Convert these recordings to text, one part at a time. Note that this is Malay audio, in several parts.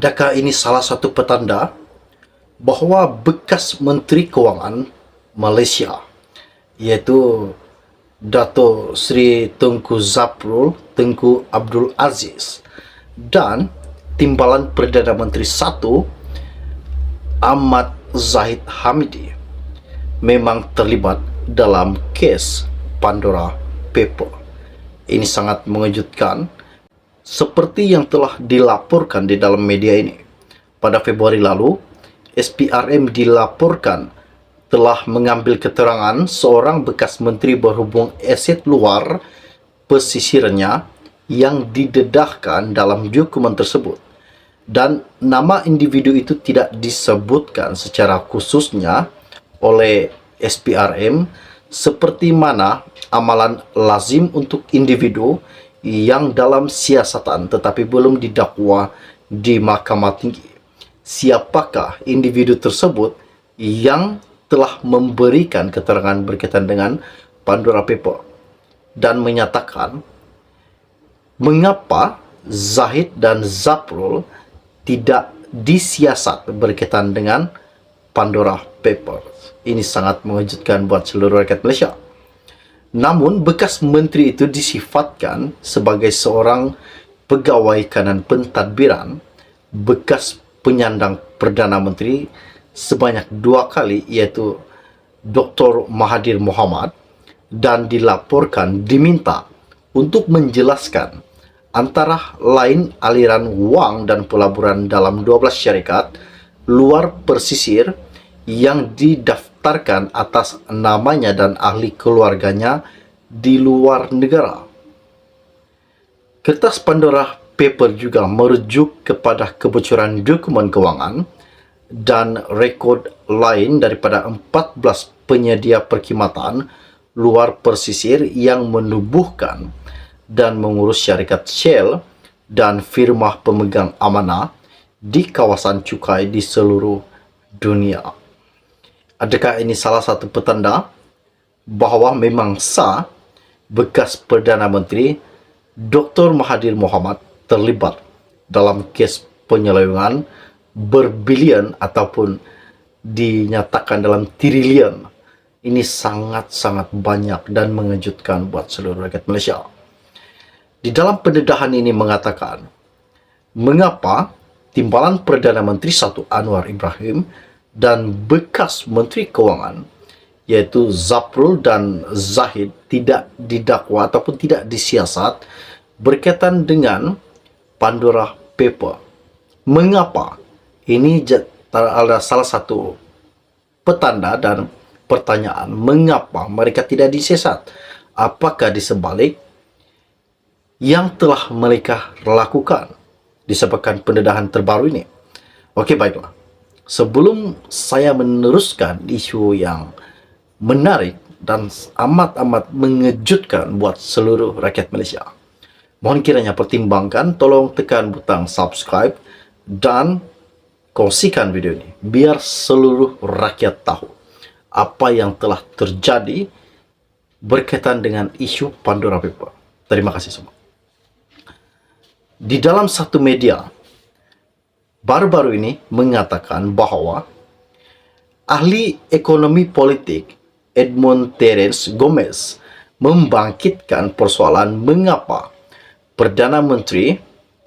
Adakah ini salah satu petanda bahwa bekas Menteri Kewangan Malaysia, yaitu Dato Sri Tunku Zaprul Tunku Abdul Aziz dan Timbalan Perdana Menteri I Ahmad Zahid Hamidi memang terlibat dalam kes Pandora Paper? Ini sangat mengejutkan, seperti yang telah dilaporkan di dalam media ini. Pada Februari lalu, SPRM dilaporkan telah mengambil keterangan seorang bekas Menteri berhubung aset luar pesisirnya yang didedahkan dalam dokumen tersebut. Dan nama individu itu tidak disebutkan secara khususnya oleh SPRM, seperti mana amalan lazim untuk individu yang dalam siasatan tetapi belum didakwa di Mahkamah Tinggi. Siapakah individu tersebut yang telah memberikan keterangan berkaitan dengan Pandora Paper dan menyatakan mengapa Zahid dan Zaprul tidak disiasat berkaitan dengan Pandora Paper? Ini sangat mengejutkan buat seluruh rakyat Malaysia. Namun, bekas menteri itu disifatkan sebagai seorang pegawai kanan pentadbiran, bekas penyandang Perdana Menteri sebanyak 2 kali, yaitu Dr. Mahathir Mohamad, dan dilaporkan diminta untuk menjelaskan antara lain aliran wang dan pelaburan dalam 12 syarikat luar pesisir yang didaftarkan atas namanya dan ahli keluarganya di luar negara. Kertas Pandora Paper juga merujuk kepada kebocoran dokumen kewangan dan rekod lain daripada 14 penyedia perkhidmatan luar pesisir yang menubuhkan dan mengurus syarikat Shell dan firma pemegang amanah di kawasan cukai di seluruh dunia. Adakah ini salah satu petanda bahawa memang sah bekas Perdana Menteri Dr. Mahathir Mohamad terlibat dalam kes penyelewengan berbilion ataupun dinyatakan dalam triliun? Ini sangat-sangat banyak dan mengejutkan buat seluruh rakyat Malaysia. Di dalam pendedahan ini mengatakan, mengapa Timbalan Perdana Menteri I Anwar Ibrahim dan bekas Menteri Kewangan, yaitu Zaprul dan Zahid, tidak didakwa ataupun tidak disiasat berkaitan dengan Pandora Paper? Mengapa? Ini adalah salah satu petanda dan pertanyaan, mengapa mereka tidak disiasat? Apakah di sebalik yang telah mereka lakukan disebabkan pendedahan terbaru ini? Okey, baiklah. Sebelum saya meneruskan isu yang menarik dan amat-amat mengejutkan buat seluruh rakyat Malaysia, mohon kiranya pertimbangkan, tolong tekan butang subscribe dan kongsikan video ini biar seluruh rakyat tahu apa yang telah terjadi berkaitan dengan isu Pandora Paper. Terima kasih semua. Di dalam satu media baru-baru ini mengatakan bahawa ahli ekonomi politik Edmund Terence Gomez membangkitkan persoalan mengapa Perdana Menteri,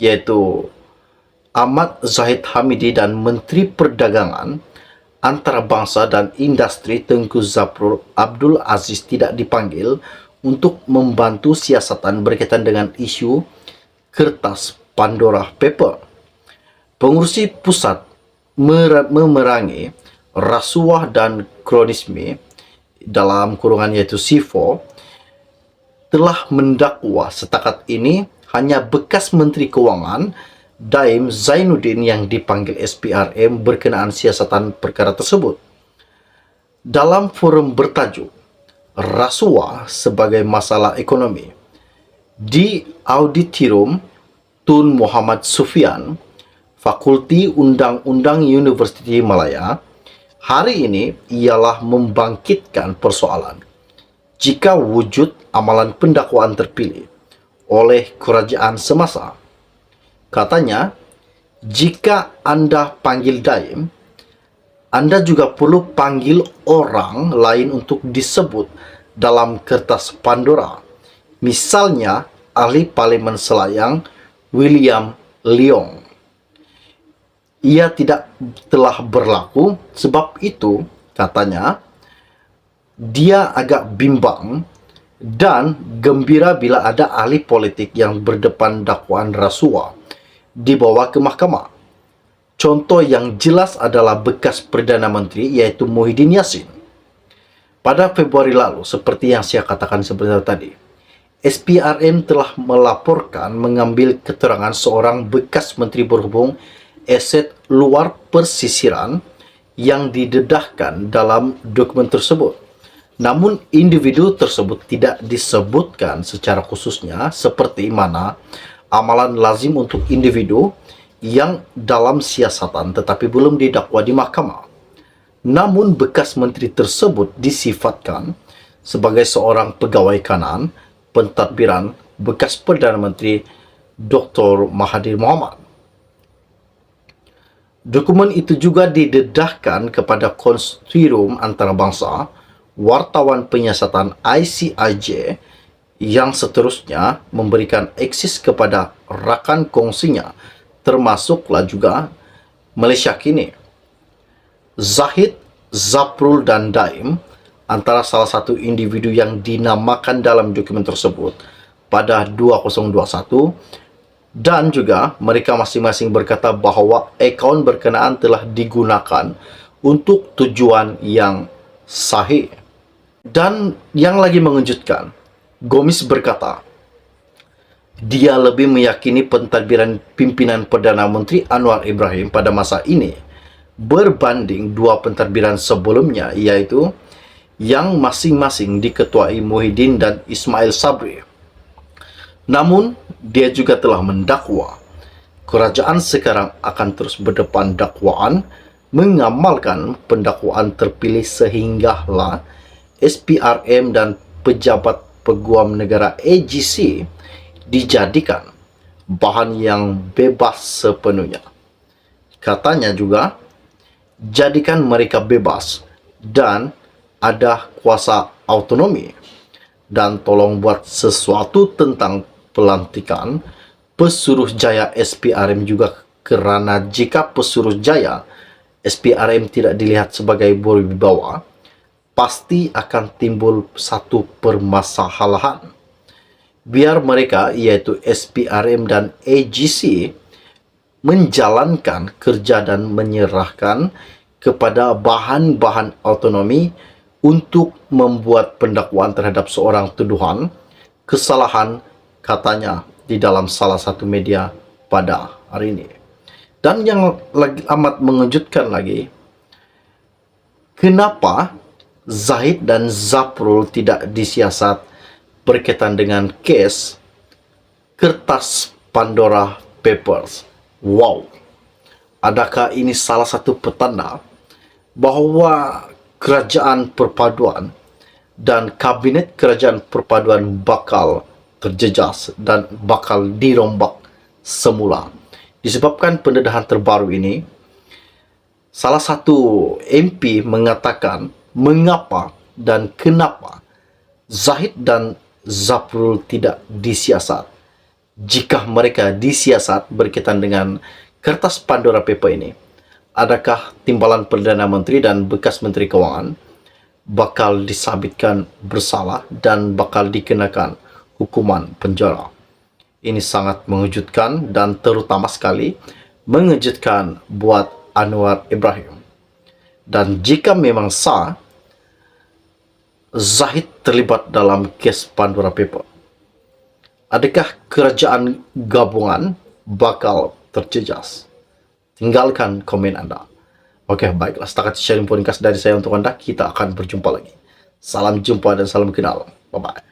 yaitu Ahmad Zahid Hamidi, dan Menteri Perdagangan Antarabangsa dan Industri Tunku Zaprul Abdul Aziz tidak dipanggil untuk membantu siasatan berkaitan dengan isu kertas Pandora Paper. Pengurusi pusat memerangi rasuah dan kronisme dalam kurungan yaitu C4 telah mendakwa setakat ini hanya bekas Menteri Kewangan Daim Zainuddin yang dipanggil SPRM berkenaan siasatan perkara tersebut. Dalam forum bertajuk Rasuah sebagai Masalah Ekonomi di Auditorium Tun Muhammad Sufyan, Fakulti Undang-Undang Universiti Malaya, hari ini ialah membangkitkan persoalan jika wujud amalan pendakwaan terpilih oleh kerajaan semasa. Katanya, jika Anda panggil Daim, Anda juga perlu panggil orang lain untuk disebut dalam kertas Pandora. Misalnya, ahli Parlimen Selayang William Leong. Ia tidak telah berlaku, sebab itu katanya dia agak bimbang dan gembira bila ada ahli politik yang berdepan dakwaan rasuah dibawa ke mahkamah. Contoh yang jelas adalah bekas Perdana Menteri yaitu Muhyiddin Yassin. Pada Februari lalu, seperti yang saya katakan sebentar tadi, SPRM telah melaporkan mengambil keterangan seorang bekas Menteri Berhubung aset luar persisiran yang didedahkan dalam dokumen tersebut. Namun individu tersebut tidak disebutkan secara khususnya seperti mana amalan lazim untuk individu yang dalam siasatan tetapi belum didakwa di mahkamah. Namun bekas menteri tersebut disifatkan sebagai seorang pegawai kanan pentadbiran bekas Perdana Menteri Dr. Mahathir Mohamad. Dokumen itu juga didedahkan kepada Konsorsium Antarabangsa Wartawan Penyiasatan ICIJ yang seterusnya memberikan akses kepada rakan kongsinya, termasuklah juga Malaysia Kini. Zahid, Zaprul dan Daim antara salah satu individu yang dinamakan dalam dokumen tersebut pada 2021, dan juga mereka masing-masing berkata bahawa akaun berkenaan telah digunakan untuk tujuan yang sahih. Dan yang lagi mengejutkan, Gomis berkata dia lebih meyakini pentadbiran pimpinan Perdana Menteri Anwar Ibrahim pada masa ini berbanding dua pentadbiran sebelumnya, iaitu yang masing-masing diketuai Muhyiddin dan Ismail Sabri. Namun, dia juga telah mendakwa kerajaan sekarang akan terus berdepan dakwaan mengamalkan pendakwaan terpilih sehinggalah SPRM dan pejabat peguam negara AGC dijadikan bahan yang bebas sepenuhnya. Katanya juga, jadikan mereka bebas dan ada kuasa autonomi, dan tolong buat sesuatu tentang pelantikan Pesuruhjaya SPRM juga, kerana jika Pesuruhjaya SPRM tidak dilihat sebagai berwibawa, pasti akan timbul satu permasalahan. Biar mereka, iaitu SPRM dan AGC, menjalankan kerja dan menyerahkan kepada bahan-bahan autonomi untuk membuat pendakwaan terhadap seorang tuduhan kesalahan, katanya di dalam salah satu media pada hari ini. Dan yang amat mengejutkan lagi, kenapa Zahid dan Zaprul tidak disiasat berkaitan dengan kes kertas Pandora Papers? Wow, adakah ini salah satu petanda bahawa kerajaan perpaduan dan kabinet kerajaan perpaduan bakal terjejas dan bakal dirombak semula disebabkan pendedahan terbaru ini? Salah satu MP mengatakan mengapa dan kenapa Zahid dan Zaprul tidak disiasat. Jika mereka disiasat berkaitan dengan kertas Pandora Paper ini, adakah timbalan Perdana Menteri dan bekas Menteri Kewangan bakal disabitkan bersalah dan bakal dikenakan hukuman penjara? Ini sangat mengejutkan dan terutama sekali mengejutkan buat Anwar Ibrahim. Dan jika memang sah Zahid terlibat dalam kes Pandora Paper, adakah kerajaan gabungan bakal terjejas? Tinggalkan komen anda. Oke, baiklah, setakat sharing podcast dari saya untuk anda. Kita akan berjumpa lagi. Salam jumpa dan salam kenal. Bye-bye.